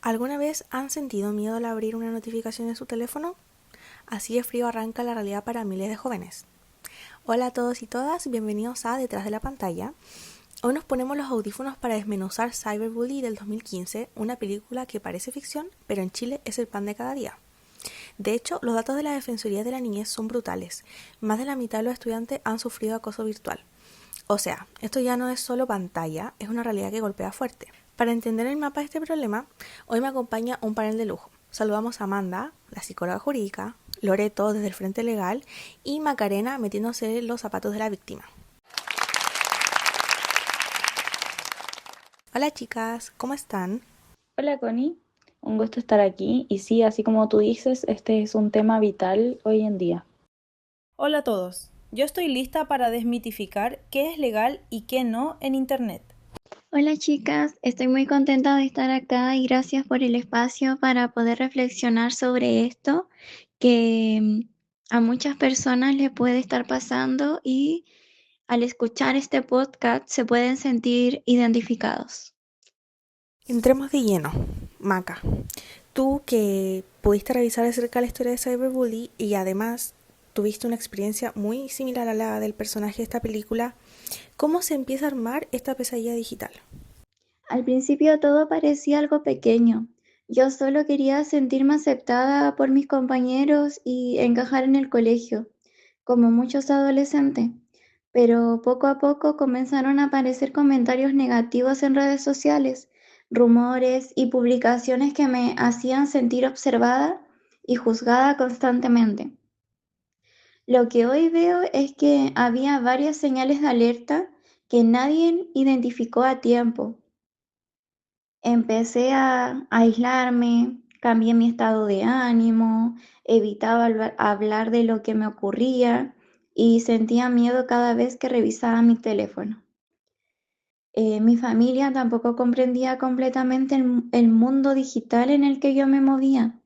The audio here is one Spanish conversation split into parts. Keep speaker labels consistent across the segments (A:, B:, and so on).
A: ¿Alguna vez han sentido miedo al abrir una notificación en su teléfono? Así de frío arranca la realidad para miles de jóvenes. Hola a todos y todas, bienvenidos a Detrás de la Pantalla. Hoy nos ponemos los audífonos para desmenuzar Cyberbully del 2015, una película que parece ficción, pero en Chile es el pan de cada día. De hecho, los datos de la Defensoría de la Niñez son brutales. Más de la mitad de los estudiantes han sufrido acoso virtual. O sea, esto ya no es solo pantalla, es una realidad que golpea fuerte. Para entender el mapa de este problema, hoy me acompaña un panel de lujo. Saludamos a Amanda, la psicóloga jurídica, Loreto desde el Frente Legal y Macarena metiéndose en los zapatos de la víctima. Hola chicas, ¿cómo están?
B: Hola Connie, un gusto estar aquí y sí, así como tú dices, este es un tema vital hoy en día.
C: Hola a todos, yo estoy lista para desmitificar qué es legal y qué no en Internet.
D: Hola chicas, estoy muy contenta de estar acá y gracias por el espacio para poder reflexionar sobre esto que a muchas personas le puede estar pasando y al escuchar este podcast se pueden sentir identificados.
A: Entremos de lleno. Maca, tú que pudiste revisar acerca de la historia de Cyberbully y además tuviste una experiencia muy similar a la del personaje de esta película, ¿cómo se empieza a armar esta pesadilla digital?
D: Al principio todo parecía algo pequeño. Yo solo quería sentirme aceptada por mis compañeros y encajar en el colegio, como muchos adolescentes. Pero poco a poco comenzaron a aparecer comentarios negativos en redes sociales, rumores y publicaciones que me hacían sentir observada y juzgada constantemente. Lo que hoy veo es que había varias señales de alerta que nadie identificó a tiempo. Empecé a aislarme, cambié mi estado de ánimo, evitaba hablar de lo que me ocurría y sentía miedo cada vez que revisaba mi teléfono. Mi familia tampoco comprendía completamente el mundo digital en el que yo me movía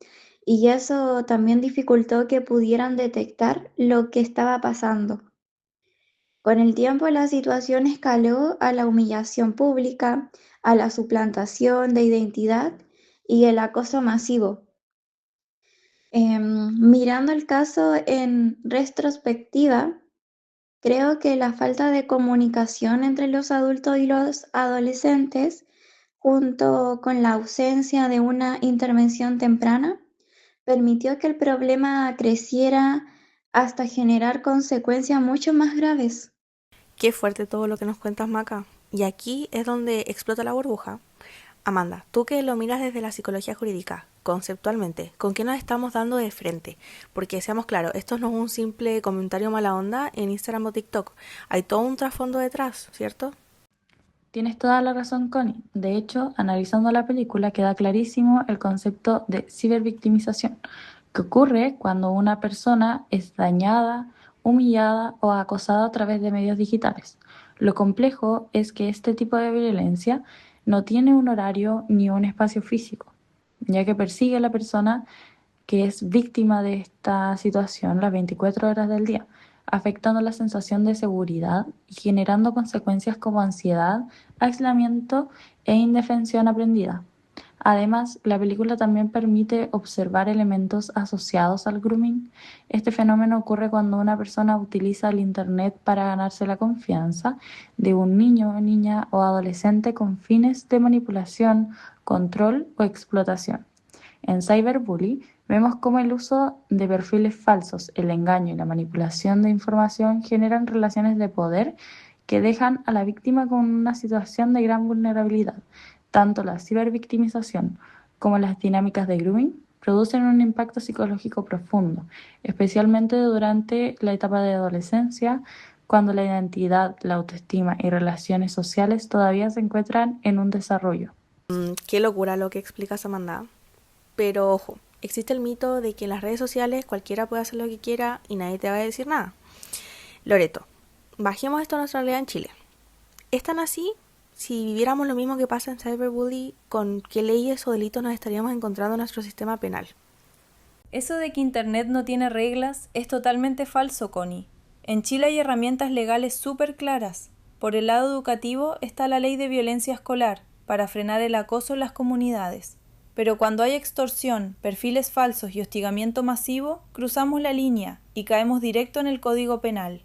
D: y eso también dificultó que pudieran detectar lo que estaba pasando. Con el tiempo la situación escaló a la humillación pública, a la suplantación de identidad y el acoso masivo. Mirando el caso en retrospectiva, creo que la falta de comunicación entre los adultos y los adolescentes, junto con la ausencia de una intervención temprana, permitió que el problema creciera hasta generar consecuencias mucho más graves.
A: Qué fuerte todo lo que nos cuentas, Maca. Y aquí es donde explota la burbuja. Amanda, tú que lo miras desde la psicología jurídica, conceptualmente, ¿con qué nos estamos dando de frente? Porque seamos claros, esto no es un simple comentario mala onda en Instagram o TikTok. Hay todo un trasfondo detrás, ¿cierto?
B: Tienes toda la razón, Connie. De hecho, analizando la película queda clarísimo el concepto de cibervictimización, que ocurre cuando una persona es dañada, humillada o acosada a través de medios digitales. Lo complejo es que este tipo de violencia no tiene un horario ni un espacio físico, ya que persigue a la persona que es víctima de esta situación las 24 horas del día, afectando la sensación de seguridad y generando consecuencias como ansiedad, aislamiento e indefensión aprendida. Además, la película también permite observar elementos asociados al grooming. Este fenómeno ocurre cuando una persona utiliza el Internet para ganarse la confianza de un niño, niña o adolescente con fines de manipulación, control o explotación. En Cyberbully vemos cómo el uso de perfiles falsos, el engaño y la manipulación de información generan relaciones de poder que dejan a la víctima con una situación de gran vulnerabilidad. Tanto la cibervictimización como las dinámicas de grooming producen un impacto psicológico profundo, especialmente durante la etapa de adolescencia, cuando la identidad, la autoestima y relaciones sociales todavía se encuentran en un desarrollo.
A: Qué locura lo que explicas, Amanda. Pero ojo, existe el mito de que en las redes sociales cualquiera puede hacer lo que quiera y nadie te va a decir nada. Loreto, bajemos esto a nuestra realidad en Chile. ¿Es tan así? Si viviéramos lo mismo que pasa en Cyberbully, ¿con qué leyes o delitos nos estaríamos encontrando en nuestro sistema penal?
C: Eso de que Internet no tiene reglas es totalmente falso, Connie. En Chile hay herramientas legales súper claras. Por el lado educativo está la ley de violencia escolar, para frenar el acoso en las comunidades. Pero cuando hay extorsión, perfiles falsos y hostigamiento masivo, cruzamos la línea y caemos directo en el Código Penal.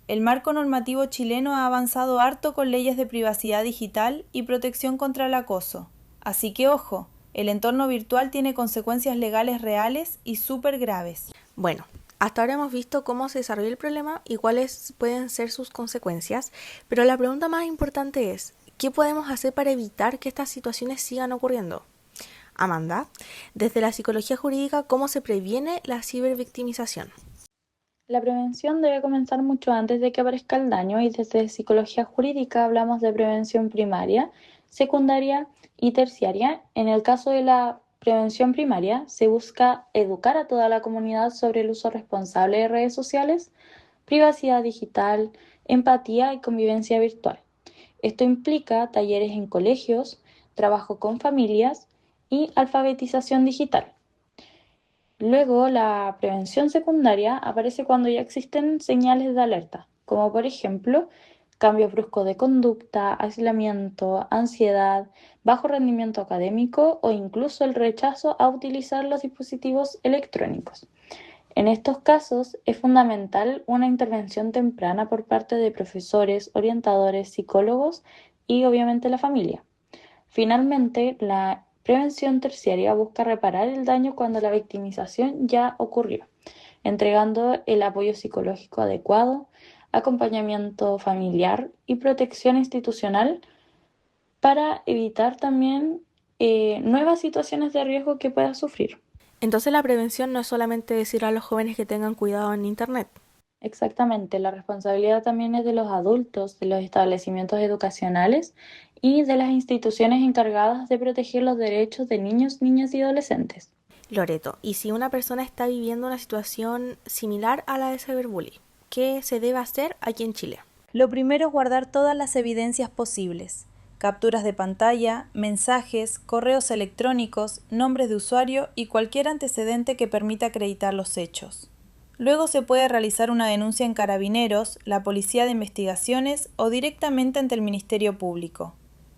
C: El marco normativo chileno ha avanzado harto con leyes de privacidad digital y protección contra el acoso. Así que ojo, el entorno virtual tiene consecuencias legales reales y súper graves.
A: Bueno, hasta ahora hemos visto cómo se desarrolla el problema y cuáles pueden ser sus consecuencias, pero la pregunta más importante es, ¿qué podemos hacer para evitar que estas situaciones sigan ocurriendo? Amanda, desde la psicología jurídica, ¿cómo se previene la cibervictimización?
B: La prevención debe comenzar mucho antes de que aparezca el daño y desde psicología jurídica hablamos de prevención primaria, secundaria y terciaria. En el caso de la prevención primaria, se busca educar a toda la comunidad sobre el uso responsable de redes sociales, privacidad digital, empatía y convivencia virtual. Esto implica talleres en colegios, trabajo con familias y alfabetización digital. Luego, la prevención secundaria aparece cuando ya existen señales de alerta, como por ejemplo cambios bruscos de conducta, aislamiento, ansiedad, bajo rendimiento académico o incluso el rechazo a utilizar los dispositivos electrónicos. En estos casos es fundamental una intervención temprana por parte de profesores, orientadores, psicólogos y obviamente la familia. Finalmente, la prevención terciaria busca reparar el daño cuando la victimización ya ocurrió, entregando el apoyo psicológico adecuado, acompañamiento familiar y protección institucional para evitar también nuevas situaciones de riesgo que pueda sufrir.
A: Entonces la prevención no es solamente decir a los jóvenes que tengan cuidado en Internet.
B: Exactamente, la responsabilidad también es de los adultos, de los establecimientos educacionales y de las instituciones encargadas de proteger los derechos de niños, niñas y adolescentes.
A: Loreto, ¿y si una persona está viviendo una situación similar a la de cyberbullying? ¿Qué se debe hacer aquí en Chile?
C: Lo primero es guardar todas las evidencias posibles. Capturas de pantalla, mensajes, correos electrónicos, nombres de usuario y cualquier antecedente que permita acreditar los hechos. Luego se puede realizar una denuncia en Carabineros, la Policía de Investigaciones o directamente ante el Ministerio Público.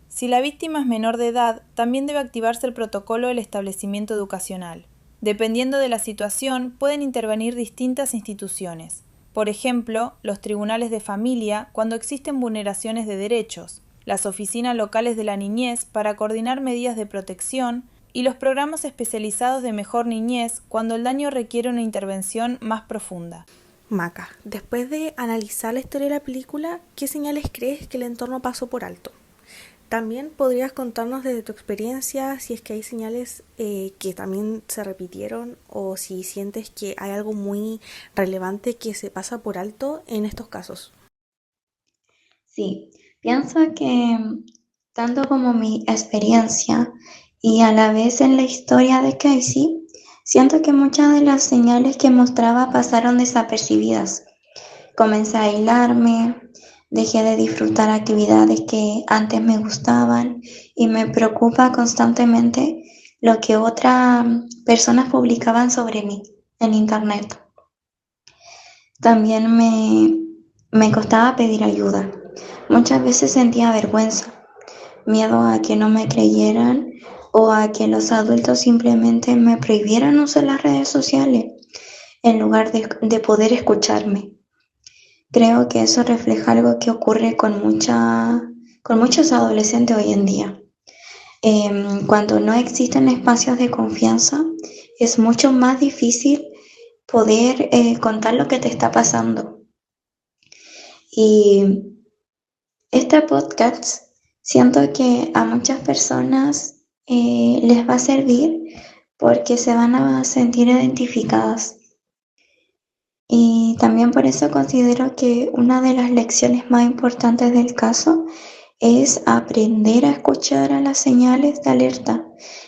C: Si la víctima es menor de edad, también debe activarse el protocolo del establecimiento educacional. Dependiendo de la situación, pueden intervenir distintas instituciones. Por ejemplo, los tribunales de familia cuando existen vulneraciones de derechos, las oficinas locales de la niñez para coordinar medidas de protección y los programas especializados de mejor niñez cuando el daño requiere una intervención más profunda.
A: Maca, después de analizar la historia de la película, ¿qué señales crees que el entorno pasó por alto? También podrías contarnos desde tu experiencia si es que hay señales que también se repitieron o si sientes que hay algo muy relevante que se pasa por alto en estos casos.
D: Sí, pienso que tanto como mi experiencia y a la vez en la historia de Casey, siento que muchas de las señales que mostraba pasaron desapercibidas. Comencé a aislarme, dejé de disfrutar actividades que antes me gustaban y me preocupa constantemente lo que otras personas publicaban sobre mí en internet. También me costaba pedir ayuda. Muchas veces sentía vergüenza, miedo a que no me creyeran o a que los adultos simplemente me prohibieran usar las redes sociales en lugar de poder escucharme. Creo que eso refleja algo que ocurre con muchos adolescentes hoy en día. Cuando no existen espacios de confianza, es mucho más difícil poder contar lo que te está pasando. Y este podcast siento que a muchas personas les va a servir porque se van a sentir identificadas. Y también por eso considero que una de las lecciones más importantes del caso es aprender a escuchar a las señales de alerta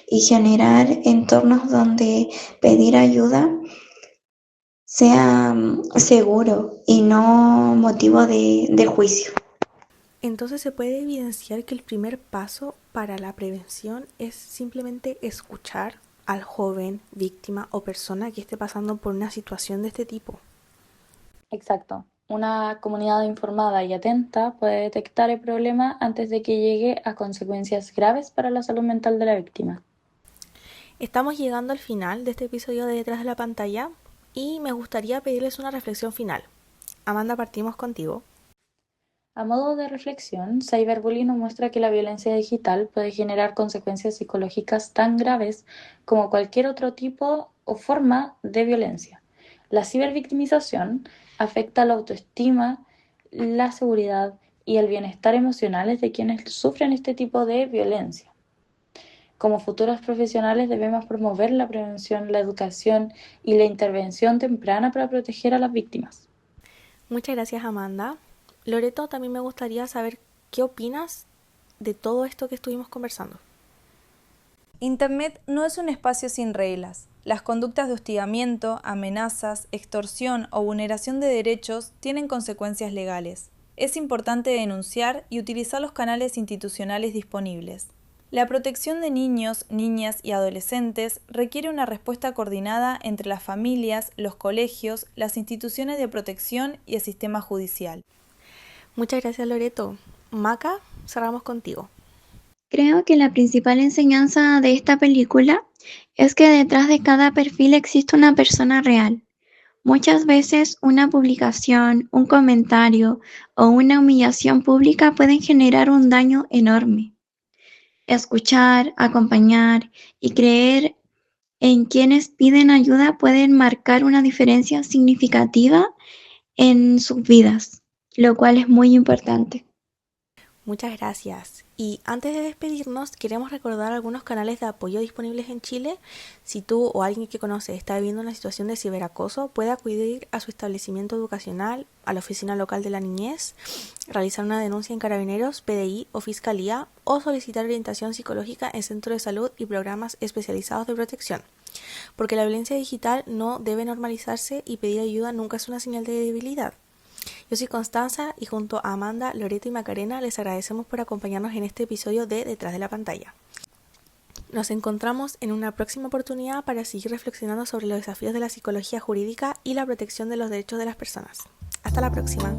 D: y generar entornos donde pedir ayuda sea seguro y no motivo de juicio.
A: Entonces se puede evidenciar que el primer paso para la prevención es simplemente escuchar al joven, víctima o persona que esté pasando por una situación de este tipo.
B: Exacto. Una comunidad informada y atenta puede detectar el problema antes de que llegue a consecuencias graves para la salud mental de la víctima.
A: Estamos llegando al final de este episodio de Detrás de la Pantalla y me gustaría pedirles una reflexión final. Amanda, partimos contigo.
B: A modo de reflexión, Cyberbullying nos muestra que la violencia digital puede generar consecuencias psicológicas tan graves como cualquier otro tipo o forma de violencia. La cibervictimización afecta la autoestima, la seguridad y el bienestar emocionales de quienes sufren este tipo de violencia. Como futuros profesionales debemos promover la prevención, la educación y la intervención temprana para proteger a las víctimas.
A: Muchas gracias, Amanda. Loreto, también me gustaría saber qué opinas de todo esto que estuvimos conversando.
C: Internet no es un espacio sin reglas. Las conductas de hostigamiento, amenazas, extorsión o vulneración de derechos tienen consecuencias legales. Es importante denunciar y utilizar los canales institucionales disponibles. La protección de niños, niñas y adolescentes requiere una respuesta coordinada entre las familias, los colegios, las instituciones de protección y el sistema judicial.
A: Muchas gracias, Loreto. Maca, cerramos contigo.
D: Creo que la principal enseñanza de esta película es que detrás de cada perfil existe una persona real. Muchas veces una publicación, un comentario o una humillación pública pueden generar un daño enorme. Escuchar, acompañar y creer en quienes piden ayuda pueden marcar una diferencia significativa en sus vidas, lo cual es muy importante.
A: Muchas gracias. Y antes de despedirnos, queremos recordar algunos canales de apoyo disponibles en Chile. Si tú o alguien que conoces está viviendo una situación de ciberacoso, puede acudir a su establecimiento educacional, a la oficina local de la niñez, realizar una denuncia en Carabineros, PDI o Fiscalía, o solicitar orientación psicológica en centros de salud y programas especializados de protección. Porque la violencia digital no debe normalizarse y pedir ayuda nunca es una señal de debilidad. Yo soy Constanza y junto a Amanda, Loreto y Macarena les agradecemos por acompañarnos en este episodio de Detrás de la Pantalla. Nos encontramos en una próxima oportunidad para seguir reflexionando sobre los desafíos de la psicología jurídica y la protección de los derechos de las personas. Hasta la próxima.